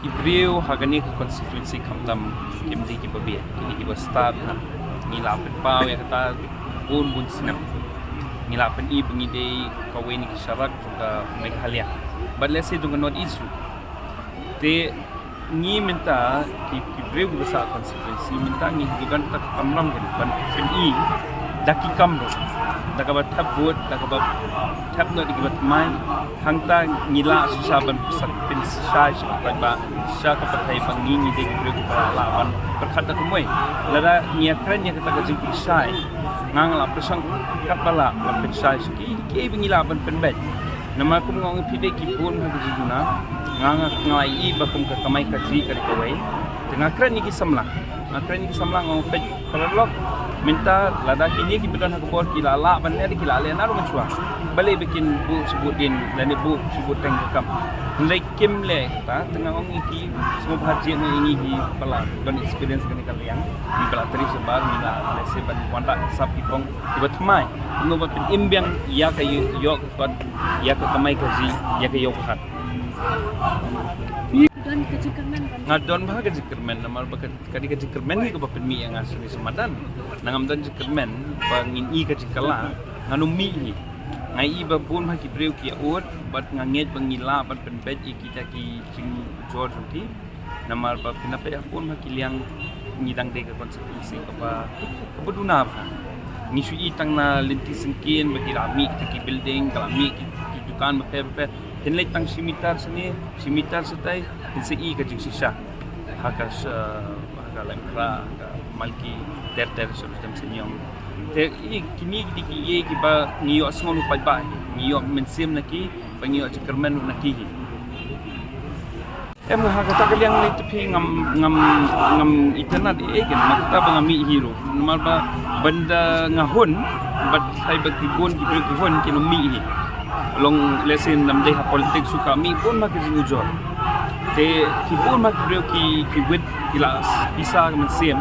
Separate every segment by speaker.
Speaker 1: Kibriu hagani ke konstituensi Kamdam kimdi ki babi kini ki staf ngila pen pau ya kata bun sinam ngila pen I pengide kawen ki syarak juga Meghalaya but let's say dengan not isu te ni minta kibriu ki besar konstituensi minta ni bukan tak kamram kan ban I daki kamro dakabat tap vote dakabat tap no dikibat mai hangta ngila saban pesan pin sai ba sya ka patai pangingi de kibriu ki lawan berkata kumoi lada nia kren nya kata gajing sai ngang la pesang kapala la pesai ki ngila ban penbet nama kum ngong pide ki pun ha gajuna ngang ngai I bakum ka kamai ka ji ka kawai tengah kren ni ki samla ngong pej perlok minta lada kini ki bedan ha bor ki lala ban ne ki lala na ru chua balik bikin bu sebut din dan bu sebut teng kam lek kim le ta tengah ngong iki semua haji ni ingi ki pala don experience kan kalian di pelatri sebar mila lese ban wanta sap ipong tiba mai no ba pin imbyang ya ka yo ka ya ka kamai ka ji ya ka yo ka
Speaker 2: don kejikermen
Speaker 1: ngadon bah kejikermen namal kadi kejikermen ni ko bapin mi yang asli semadan nangam dan kejikermen pangin I kejikala nganu mi ni ngai I babun ha kibriu ki ut bat nganget pangila bat penbet I kita ki jing George ti namal ba pinape apun ha kiliang ngidang de ka konstitusi ka ba kebuduna ba ngisu I tang na linti sengkin bagi rami ki building kalami ki dukan ba hinlay tang simitar setai hinsa I ka jing sisa hakas lengkra malki ter sebelum senyum te I kini diki ye ki ba ngiyo asngon upay ba ngiyo mensim naki pangiyo jikermen naki em ha kata kaliang ni tepi ngam internet kan makta bangami hero normal ba benda ngahun bat sai bagibon kihon kinumi long lesson namdai ha politik suka mi pun mak jujur te kibun mak beliau ki wit kilas bisa mensim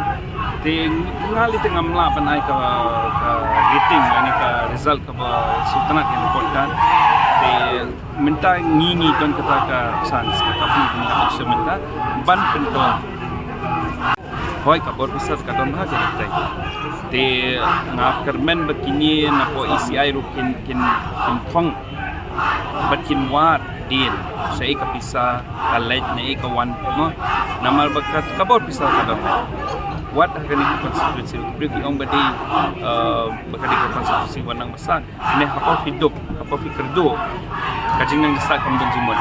Speaker 1: te ngali tengah melapan ai ka rating ani ka result ka sultanat yang reportkan te minta ngingi don kata ka sans kata pun ni minta ban penton hoi ka bor bisa ka don ha jadi te ngap kermen begini napo ICI rukin kin thong bakin wat din saya ka pisa kalait na ikawan mo namal bakat kabor pisa ka daw wat hakani konstitusi bagi ong badi bakadi konstitusi wanang besar ne hapo hidup hapo fikerdo kajing nang disa kam dan jimon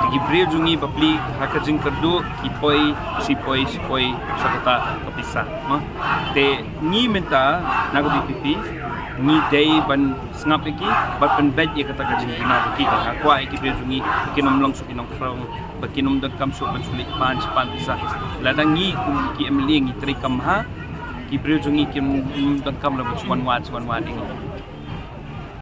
Speaker 1: tigi brio jungi babli hakajing kerdo kipoi sipoi sakata kapisa mo te ni minta nago pipi ni day ban sngap iki bat pen bed ya kata kajing gina ki ka kwa iki brio jungi kinom long su kinong krong bakinom dag kam su ban sulit pan bisa ladang ni ki emling ni tri kam ha ki brio jungi kim dag kam la buan wat ingo